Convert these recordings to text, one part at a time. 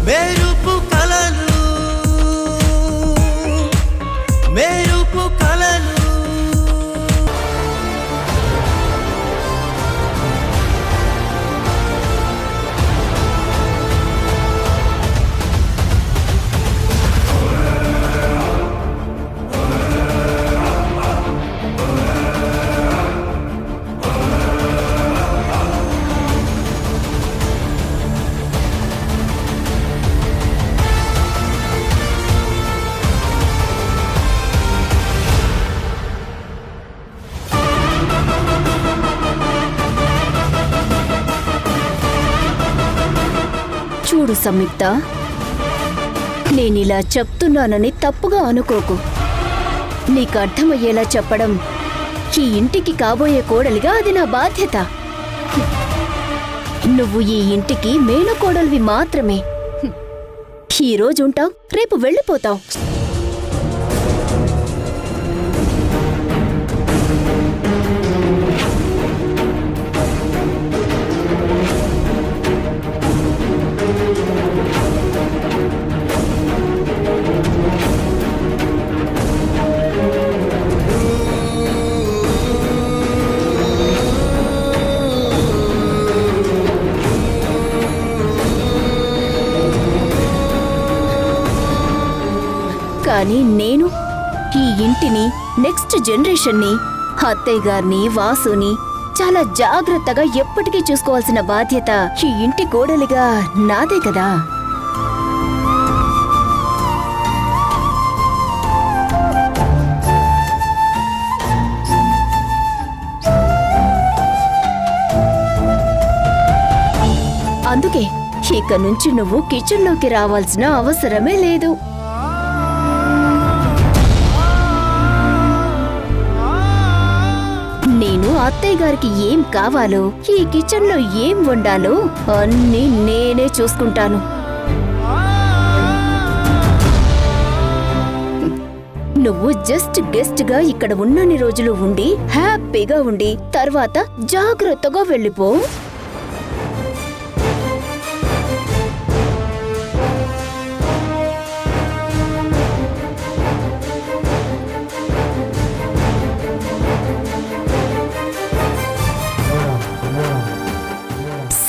మెరుపు కలలు మెరుపు కలలు చూడు సంయుక్త, నేనిలా చెప్తున్నానని తప్పుగా అనుకోకు. నీకు అర్థమయ్యేలా చెప్పడం ఈ ఇంటికి కాబోయే కోడలిగా అది నా బాధ్యత. నువ్వు ఈ ఇంటికి మేనకోడలివి మాత్రమే. ఈ రోజు ఉంటావు, రేపు వెళ్ళిపోతావు. కానీ నేను ఈ ఇంటిని, నెక్స్ట్ జనరేషన్ని, అత్తయ్య గారిని, వాసుని చాలా జాగ్రత్తగా ఎప్పటికీ చూసుకోవాల్సిన బాధ్యత ఈ ఇంటి కోడలిగా నాదే కదా. అందుకే ఇక నుంచి నువ్వు కిచెన్లోకి రావాల్సిన అవసరమే లేదు. నేను అత్తయ్య గారికి ఏం కావాలో, ఈ కిచెన్ లో ఏం వండాలో అన్నీ నేనే చూసుకుంటాను. నువ్వు జస్ట్ గెస్ట్ గా ఇక్కడ ఉన్నన్ని రోజులు ఉండి హ్యాపీగా ఉండి తర్వాత జాగ్రత్తగా వెళ్ళిపో.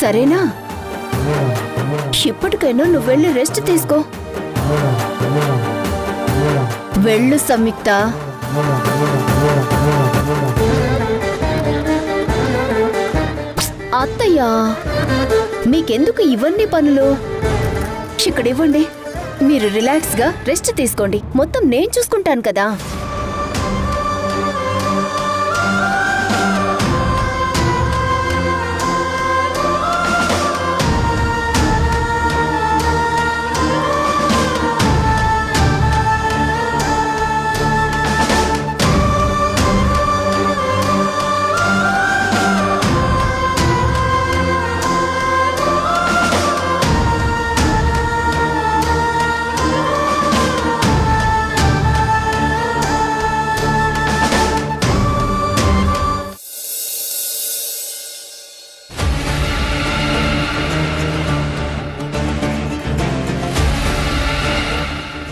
సరేనా? ఇప్పటికైనా నువ్వు వెళ్ళి రెస్ట్ తీసుకో. వెళ్ళు సంయుక్త. అత్తయ్య, మీకెందుకు ఇవన్నీ పనులు? ఇక్కడ ఇవ్వండి, మీరు రిలాక్స్ గా రెస్ట్ తీసుకోండి. మొత్తం నేను చూసుకుంటాను కదా.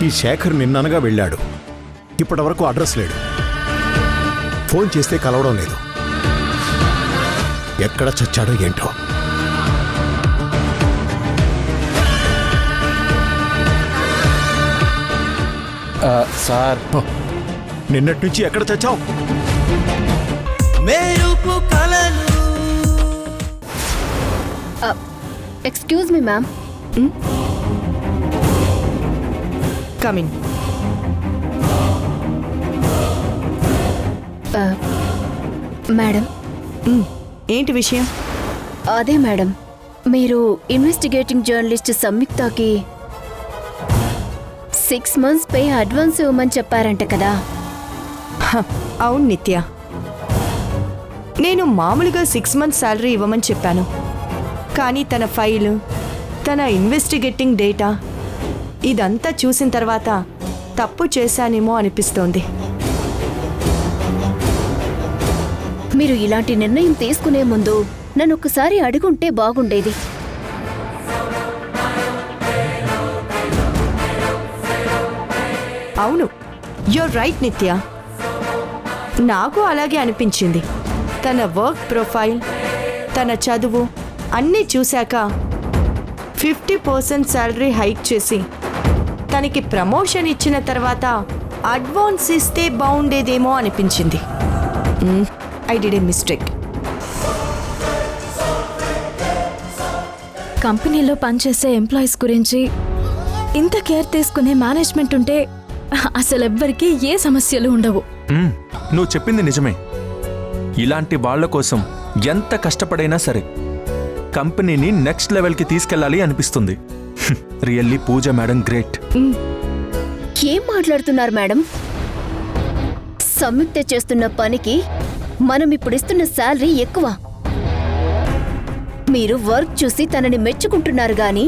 ఈ శేఖర్ నిన్ననగా వెళ్ళాడు. ఇప్పటి వరకు అడ్రస్ లేడు. ఫోన్ చేస్తే కలవడం లేదు. ఎక్కడ చచ్చాడో ఏంటో. సార్, నిన్నటి నుంచి ఎక్కడ చచ్చావు? మెరుపు కలలు. Excuse me ma'am. Come in. Madam, ఏంటి విషయం? అదే మేడం, మీరు ఇన్వెస్టిగేటింగ్ జర్నలిస్ట్ సంయుక్తకి 6 months పే అడ్వాన్స్ ఇవ్వమని చెప్పారంట కదా. అవును నిత్య, నేను మామూలుగా 6 months శాలరీ ఇవ్వమని చెప్పాను. కానీ తన ఫైలు, తన ఇన్వెస్టిగేటింగ్ డేటా ఇదంతా చూసిన తర్వాత తప్పు చేశానేమో అనిపిస్తోంది. మీరు ఇలాంటి నిర్ణయం తీసుకునే ముందు నన్ను ఒక్కసారి అడుగుంటే బాగుండేది. అవును, యూర్ రైట్ నిత్య. నాకు అలాగే అనిపించింది. తన వర్క్ ప్రొఫైల్, తన చదువు అన్నీ చూశాక 50% శాలరీ హైక్ చేసి తనకి ప్రమోషన్ ఇచ్చిన తర్వాత అడ్వాన్స్ ఇస్తే బాగుండేదేమో అనిపించింది. I did a mistake. కంపెనీలో పనిచేసే ఎంప్లాయీస్ గురించి ఇంత కేర్ తీసుకునే మేనేజ్మెంట్ ఉంటే అసలు ఎవ్వరికీ ఏ సమస్యలు ఉండవు. నువ్వు చెప్పింది నిజమే. ఇలాంటి వాళ్ళ కోసం ఎంత కష్టపడైనా సరే కంపెనీని నెక్స్ట్ లెవెల్కి తీసుకెళ్ళాలి అనిపిస్తుంది. రియల్లీ పూజ మేడం గ్రేట్. ఏం మాట్లాడుతున్నారు మేడం? సంయుక్త చేస్తున్న పనికి మనం ఇప్పుడిస్తున్న శాలరీ ఎక్కువ. మీరు వర్క్ చూసి తనని మెచ్చుకుంటున్నారు గాని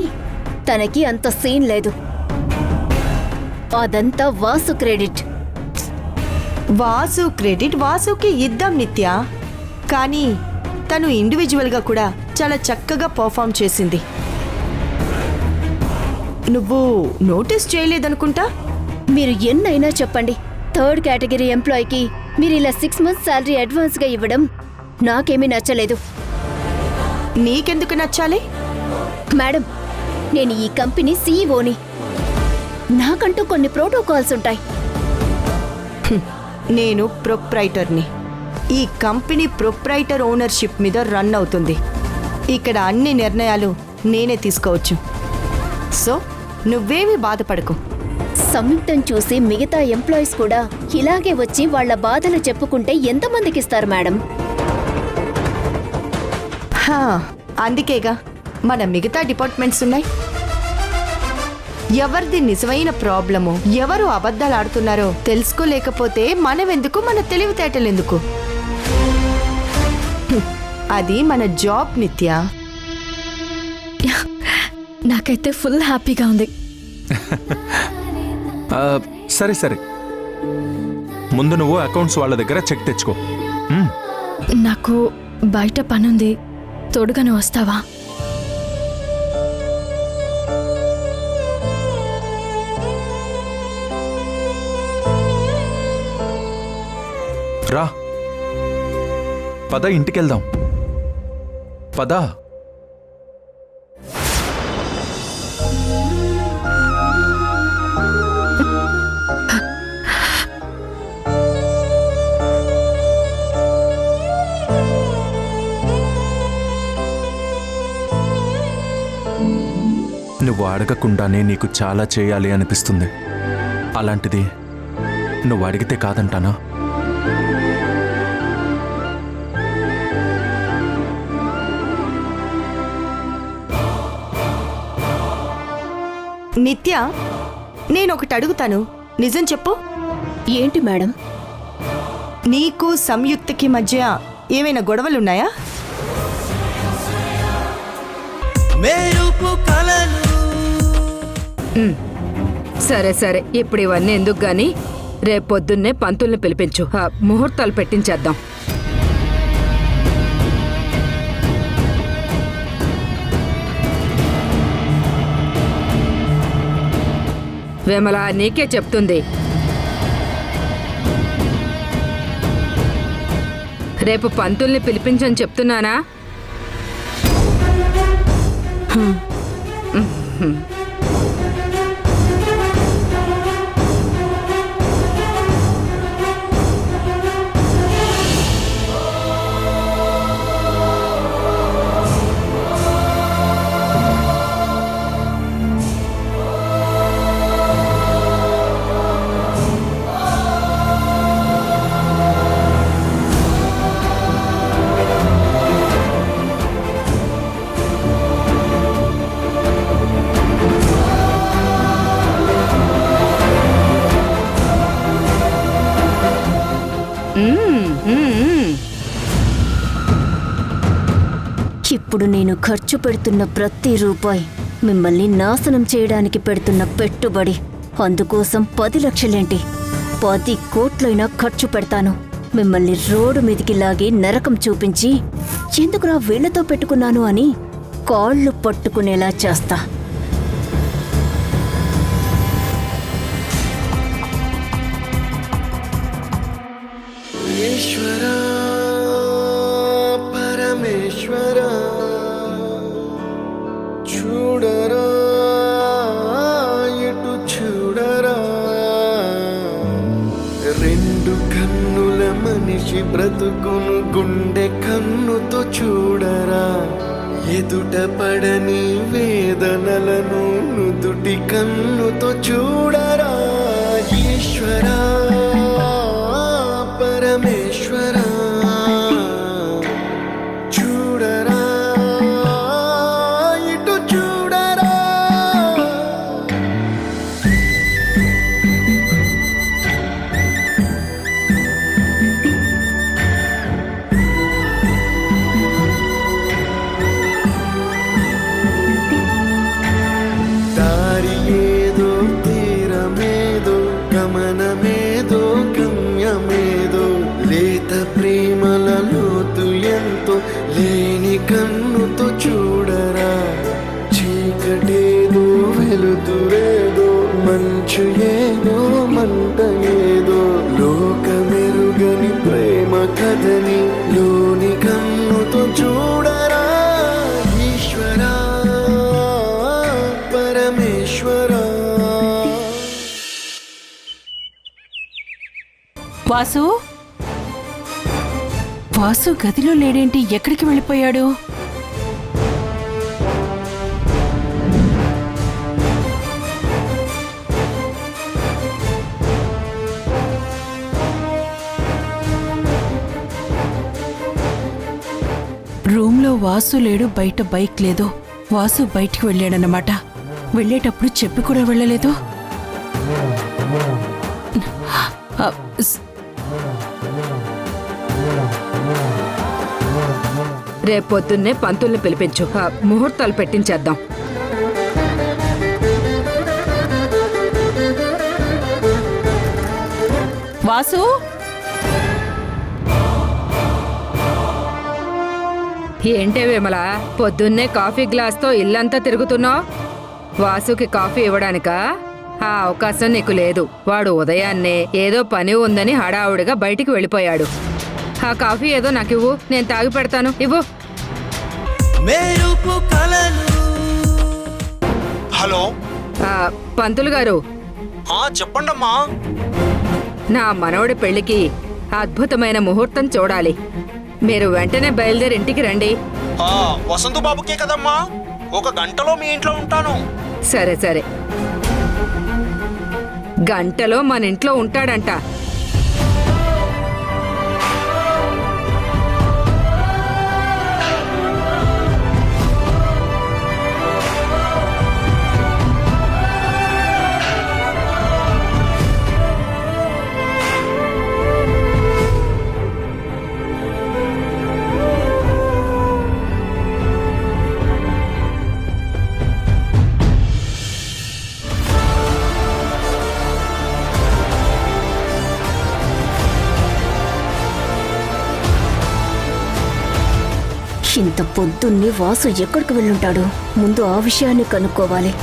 తనకి అంత సీన్ లేదు. అదంతా వాసు క్రెడిట్. వాసు క్రెడిట్ వాసుకి ఇద్దాం నిత్య. కానీ తను ఇండివిజువల్గా కూడా చాలా చక్కగా పర్ఫామ్ చేసింది. నువ్వు నోటీస్ చేయలేదనుకుంటా. మీరు ఎన్నైనా చెప్పండి, 3rd కేటగిరీ ఎంప్లాయీకి మీరు ఇలా 6 months శాలరీ అడ్వాన్స్గా ఇవ్వడం నాకేమీ నచ్చలేదు. నీకెందుకు నచ్చాలి? మేడం, నేను ఈ కంపెనీ సీఈఓని. నాకంటూ కొన్ని ప్రోటోకాల్స్ ఉంటాయి. నేను ప్రొప్రైటర్ని. ఈ కంపెనీ ప్రొప్రైటర్ ఓనర్షిప్ మీద రన్ అవుతుంది. ఇక్కడ అన్ని నిర్ణయాలు నేనే తీసుకోవచ్చు. సో నువ్వేమీ బాధపడకు. సంయుక్తం చూసి మిగతా ఎంప్లాయీస్ కూడా ఇలాగే వచ్చి వాళ్ళ బాధలు చెప్పుకుంటే ఎంతమందికి ఇస్తారు మేడం? హా, అందుకేగా మన మిగతా డిపార్ట్మెంట్స్ ఉన్నాయి. ఎవరిది నిజమైన ప్రాబ్లమో, ఎవరు అబద్ధాలు ఆడుతున్నారో తెలుసుకోలేకపోతే మనమెందుకు, మన తెలివితేటలు ఎందుకు? అది మన జాబ్ నిత్య. నాకైతే ఫుల్ హ్యాపీగా ఉంది. సరే సరే, ముందు నువ్వు అకౌంట్స్ వాళ్ళ దగ్గర చెక్ తెచ్చుకో. నాకు బయట పనుంది, తోడుగా నువ్వు వస్తావా? రా పద, ఇంటికెళ్దాం పద. నువ్వు అడగకుండానే నీకు చాలా చేయాలి అనిపిస్తుంది. అలాంటిది నువ్వు అడిగితే కాదంటానా? నిత్య, నేనొకటి అడుగుతాను, నిజం చెప్పు. ఏంటి మేడం? నీకు సంయుక్తకి మధ్య ఏమైనా గొడవలున్నాయా? మెరుపు కలలు సరే సరే, ఇప్పుడు ఇవన్నీ ఎందుకు గాని రేపొద్దున్నే పంతుల్ని పిలిపించు. ముహూర్తాలు పెట్టించేద్దాం. విమల నీకే చెప్తుంది. రేపు పంతుల్ని పిలిపించని చెప్తున్నానా? ఇప్పుడు నేను ఖర్చు పెడుతున్న ప్రతి రూపాయి మిమ్మల్ని నాశనం చేయడానికి పెడుతున్న పెట్టుబడి. అందుకోసం 10 లక్షలేంటి, 10 కోట్లైనా ఖర్చు పెడతాను. మిమ్మల్ని రోడ్డు మీదికి లాగి నరకం చూపించి ఎందుకురా వీళ్లతో పెట్టుకున్నాను అని కాళ్ళు పట్టుకునేలా చేస్తా. బ్రతుకును గుండె కన్నుతో చూడరా, ఎదుట పడని వేదనలను నుదుటి కన్నుతో చూడరా. ఈశ్వరా పరమేశ్వరా చూడరా, ఇటు చూడరా. దారి ఏదో తీరమేదో గమనమేదో గమ్యమేదో, లేత ప్రేమల లోతు ఎంతో లేని కన్నుతో చూడరా. చీకటేదో వెలుతురేదో, మంచు ఏదో మంట ఏదో, లోకమెరుగని ప్రేమ కథని లోని కన్నుతో చూడరా. ఈశ్వరా పరమేశ్వరా. వాసు వాసు గదిలో లేడేంటి? ఎక్కడికి వెళ్ళిపోయాడు? రూమ్లో వాసు లేడు, బయట బైక్ లేదు. వాసు బయటికి వెళ్ళాడన్నమాట. వెళ్ళేటప్పుడు చెప్పి కూడా వెళ్ళలేదు. రేపొద్దున్నే పంతుల్ని పిలిపించు. ముహూర్తాలు పెట్టించేద్దాం. వాసు ఏంటే విమల, పొద్దున్నే కాఫీ గ్లాస్తో ఇల్లంతా తిరుగుతున్నావు? వాసుకి కాఫీ ఇవ్వడానికా? ఆ అవకాశం నీకు లేదు. వాడు ఉదయాన్నే ఏదో పని ఉందని హడావుడిగా బయటికి వెళ్ళిపోయాడు. ఆ కాఫీ ఏదో నాకివ్వు, నేను తాగి పెడతాను. ఇవ్వు. మెరుపు కలలు. హలో, పంతులు గారు, చెప్పండమ్మా. నా మనవడి పెళ్లికి అద్భుతమైన ముహూర్తం చూడాలి. మీరు వెంటనే బయలుదేరి ఇంటికి రండి. వసంతు బాబుకే కదమ్మా, 1 గంటలో మీ ఇంట్లో ఉంటాను. సరే సరే, గంటలో మన ఇంట్లో ఉంటాడంట. ఇంత పొద్దున్నే వాసు ఎక్కడికి వెళ్ళుంటాడు? ముందు ఆ విషయాన్ని కనుక్కోవాలి.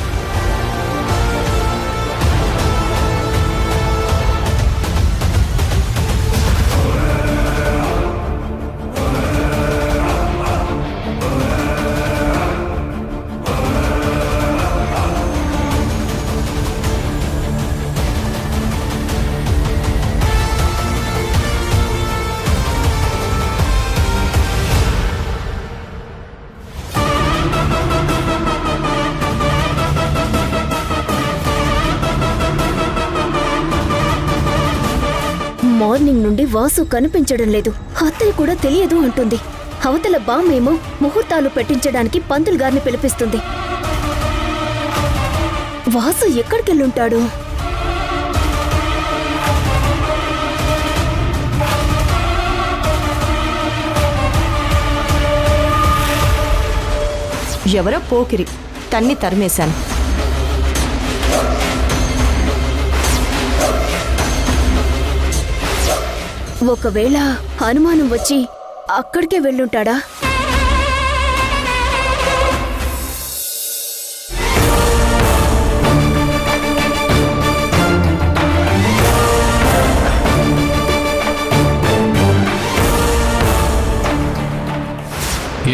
మార్నింగ్ నుండి వాసు కనిపించడం లేదు. అత్తయ్య కూడా తెలియదు అంటుంది. అవతల బామ్మేమో ముహూర్తాలు పెట్టించడానికి పంతులు గారిని పిలిపిస్తుంది. వాసు ఎక్కడికెళ్ళుంటాడు? ఎవరో పోకిరి తన్ని తరిమేశాను. ఒకవేళ అనుమానం వచ్చి అక్కడికే వెళ్ళుంటాడా?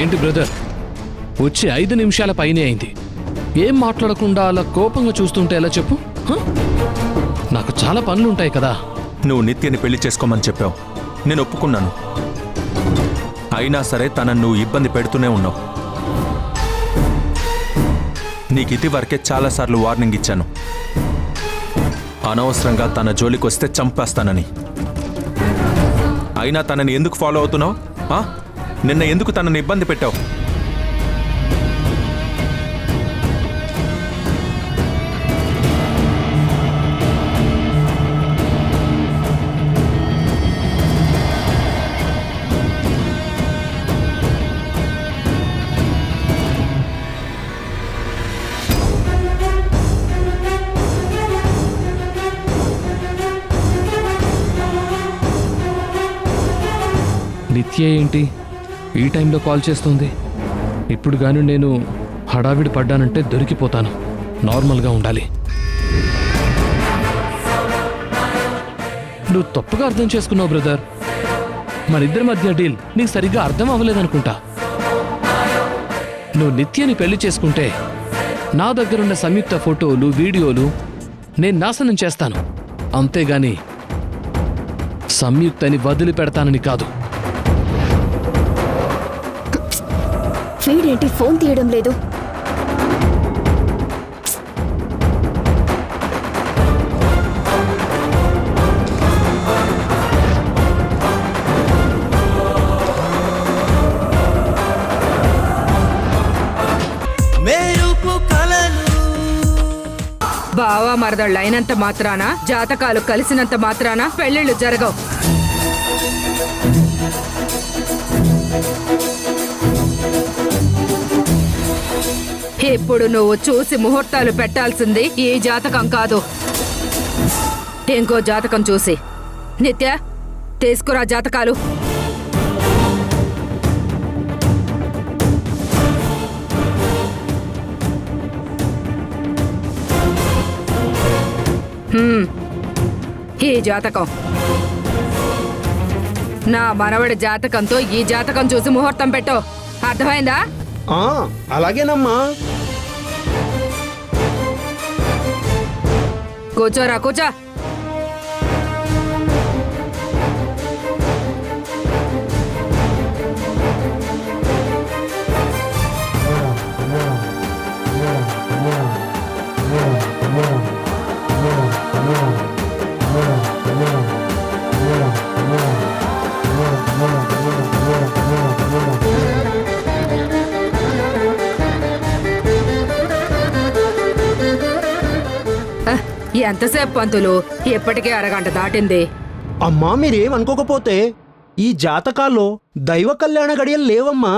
ఏంటి బ్రదర్, వచ్చి 5 నిమిషాల పైనే అయింది. ఏం మాట్లాడకుండా అలా కోపంగా చూస్తుంటే ఎలా చెప్పు? నాకు చాలా పనులుంటాయి కదా. నువ్వు నిత్యని పెళ్లి చేసుకోమని చెప్పావు. నేను ఒప్పుకున్నాను. అయినా సరే తనను నువ్వు ఇబ్బంది పెడుతూనే ఉన్నావు. నీకు ఇది వరకే చాలాసార్లు వార్నింగ్ ఇచ్చాను, అనవసరంగా తన జోలికొస్తే చంపేస్తానని. అయినా తనని ఎందుకు ఫాలో అవుతున్నావు? నిన్న ఎందుకు తనని ఇబ్బంది పెట్టావు? నిత్య ఏంటి ఈ టైంలో కాల్ చేస్తుంది? ఇప్పుడు గాని నేను హడావిడి పడ్డానంటే దొరికిపోతాను. నార్మల్గా ఉండాలి. నువ్వు తప్పుగా అర్థం చేసుకున్నావు బ్రదర్. మనిద్దరి మధ్య డీల్ నీకు సరిగ్గా అర్థం అవ్వలేదనుకుంటా. నువ్వు నిత్యని పెళ్లి చేసుకుంటే నా దగ్గరున్న సంయుక్త ఫోటోలు, వీడియోలు నేను నాశనం చేస్తాను. అంతేగాని సంయుక్తని వదిలిపెడతానని కాదు. వీడేంటి ఫోన్ తీయడం లేదు? బావా మరదళ్ళు అయినంత మాత్రాన, జాతకాలు కలిసినంత మాత్రాన పెళ్ళిళ్ళు జరగవు. ఇప్పుడు నువ్వు చూసి ముహూర్తాలు పెట్టాల్సింది ఈ జాతకం కాదు, ఇంకో జాతకం చూసి. నిత్య, తీసుకురా జాతకాలు. ఈ జాతకం నా మనవడి జాతకంతో ఈ జాతకం చూసి ముహూర్తం పెట్టు. అర్థమైందా? అలాగేనమ్మా. కూర్చోరా, కూర్చో. ఎంతసేపు పంతులు? ఎప్పటికే అరగంట దాటింది. అమ్మా, మీరేమనుకోకపోతే ఈ జాతకాల్లో దైవ కళ్యాణ గడియలు లేవమ్మా.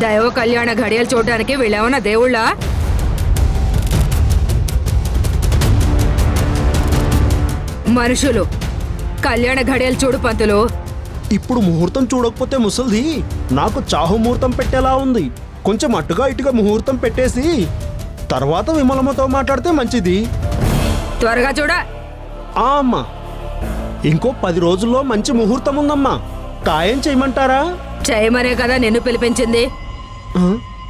దైవ కళ్యాణ ఘడియలు చూడడానికి వీళ్ళేమన్నా దేవుళ్ళా? మనుషులు. కళ్యాణ ఘడియలు చూడు పంతులు. ఇప్పుడు ముహూర్తం చూడకపోతే ముసల్ది నాకు చాహు ముహూర్తం పెట్టేలా ఉంది. కొంచెం అటుగా ఇటుగా ముహూర్తం పెట్టేసి తర్వాత విమలమ్మతో మాట్లాడితే మంచిది. త్వరగా చూడ. అమ్మా, ఇంకో 10 రోజుల్లో మంచి ముహూర్తం ఉందమ్మా. ఖాయం చేయమంటారా? చేయమనే కదా నిన్ను పిలిపించింది.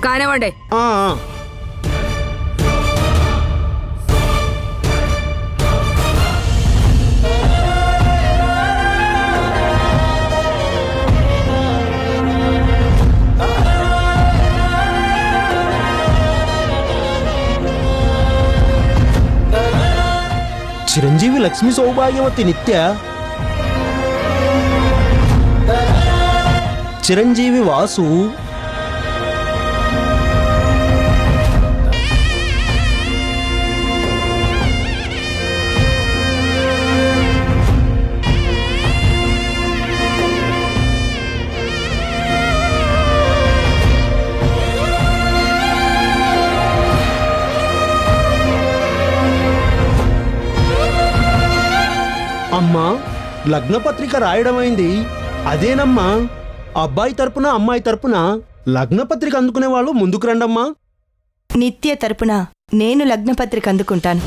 కానివ్వండి. చిరంజీవి లక్ష్మీ సౌభాగ్యవతి నిత్య, చిరంజీవి వాసు, అమ్మా లగ్నపత్రిక రాయడమైంది. అదేనమ్మా, అబ్బాయి తరపున అమ్మాయి తరపున లగ్నపత్రిక అందుకునే వాళ్ళు ముందుకు రండమ్మా. నిత్య తరపున నేను లగ్నపత్రిక అందుకుంటాను.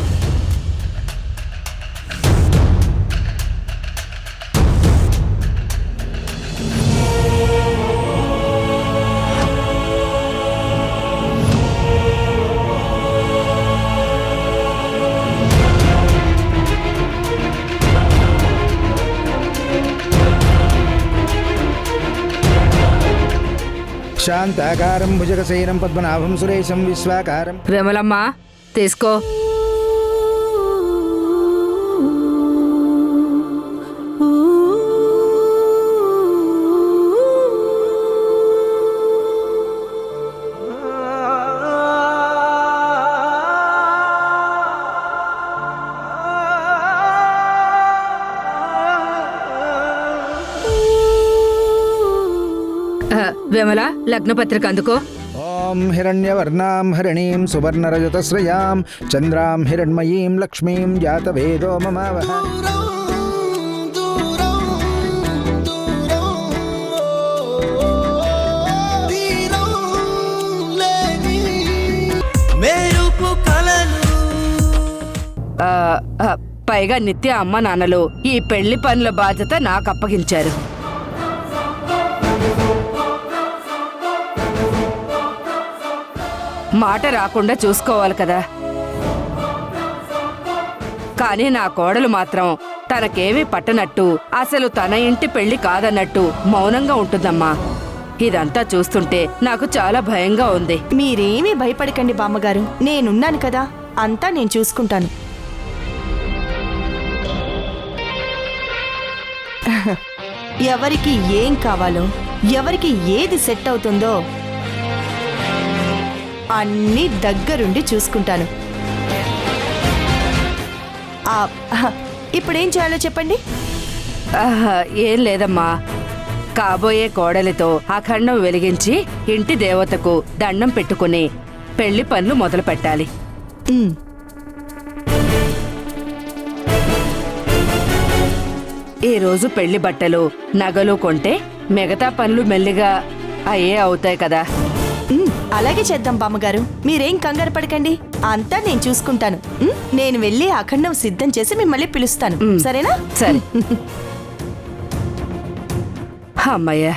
శాంతాకారం భుజగశయనం పద్మనాభం సురేశం విశ్వాకారం. విమలమ్మ తీసుకో. విమల లగ్నపత్రిక అందుకో. ఓం హిరణ్యవర్ణాం హరిణీం సువర్ణరజతశ్రయాం చంద్రాం హిరణ్మయీం లక్ష్మీం జాతవేదో మమావహ. పైగా నిత్య అమ్మ నాన్నలు ఈ పెళ్లి పనుల బాధ్యత నాకు అప్పగించారు. మాట రాకుండా చూసుకోవాలి కదా. కానీ నా కోడలు మాత్రం తనకేమీ పట్టనట్టు, అసలు తన ఇంటి పెళ్లి కాదన్నట్టు మౌనంగా ఉంటుందమ్మా. ఇదంతా చూస్తుంటే నాకు చాలా భయంగా ఉంది. మీరేమీ భయపడకండి బామ్మగారు, నేనున్నాను కదా, అంతా నేను చూసుకుంటాను. ఎవరికి ఏం కావాలో, ఎవరికి ఏది సెట్ అవుతుందో అన్నీ దగ్గరుండి చూసుకుంటాను. ఇప్పుడేం చేయాలో చెప్పండి. ఏం లేదమ్మా, కాబోయే కోడలితో అఖండం వెలిగించి ఇంటి దేవతకు దండం పెట్టుకుని పెళ్లి పనులు మొదలు పెట్టాలి. ఈ రోజు పెళ్లి బట్టలు నగలు కొంటే మిగతా పనులు మెల్లిగా అయ్యే అవుతాయి కదా. అలాగే చేద్దాం బామ్మగారు, మీరేం కంగారు పడకండి, అంతా నేను చూసుకుంటాను. నేను వెళ్ళి అఖండం సిద్ధం చేసి మిమ్మల్ని పిలుస్తాను, సరేనా? సరే. అమ్మయ్యా,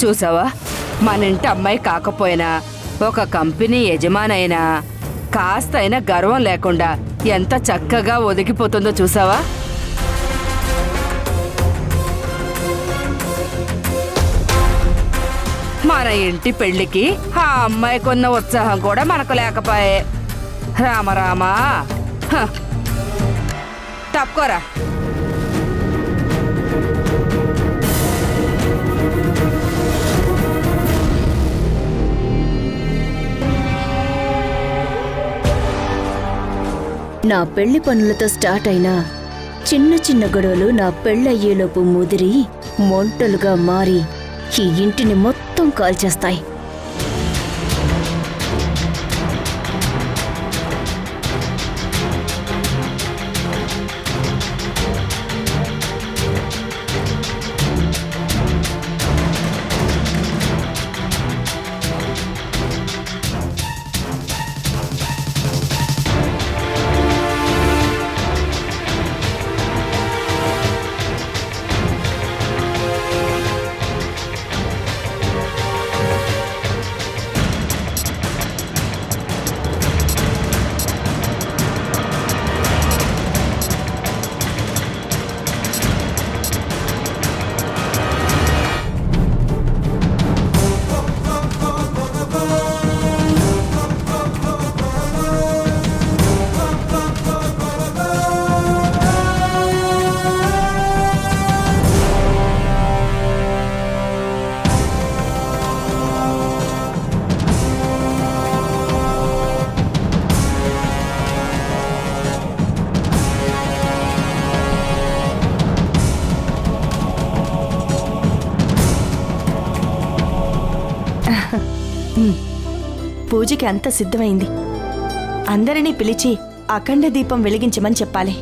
చూసావా, మన ఇంటి అమ్మాయి కాకపోయినా ఒక కంపెనీ యజమానైనా కాస్తైనా గర్వం లేకుండా ఎంత చక్కగా ఒదిగిపోతుందో చూసావా? మన ఇంటి పెళ్లికి ఆ అమ్మాయికున్న ఉత్సాహం కూడా మనకు లేకపోయే. రామరామా, తప్పుకోరా. నా పెళ్లి పనులతో స్టార్ట్ అయిన చిన్న చిన్న గొడవలు నా పెళ్ళయ్యేలోపు ముదిరి మొంటలుగా మారి ఈ ఇంటిని మొత్తం కాల్చేస్తాయి. పూజకి అంతా సిద్ధమైంది. అందరినీ పిలిచి అఖండ దీపం వెలిగించమని చెప్పాలి.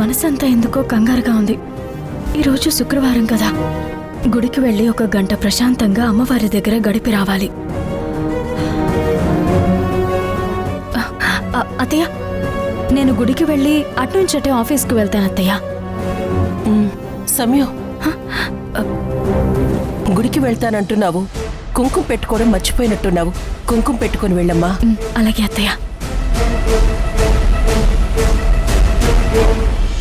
మనసంతా ఎందుకో కంగారుగా ఉంది. ఈరోజు శుక్రవారం కదా, గుడికి వెళ్ళి 1 గంట ప్రశాంతంగా అమ్మవారి దగ్గర గడిపి రావాలి. అత్తయ్య, నేను గుడికి వెళ్ళి అటునుంచటే ఆఫీస్కి వెళ్తాను అత్తయ్య. సమయం గుడికి వెళ్తానంటున్నావు, కుంకుమ పెట్టుకోవడం మర్చిపోయినట్టున్నావు. కుంకుమ పెట్టుకొని వెళ్ళమ్మా. అలాగే అత్తయ్య.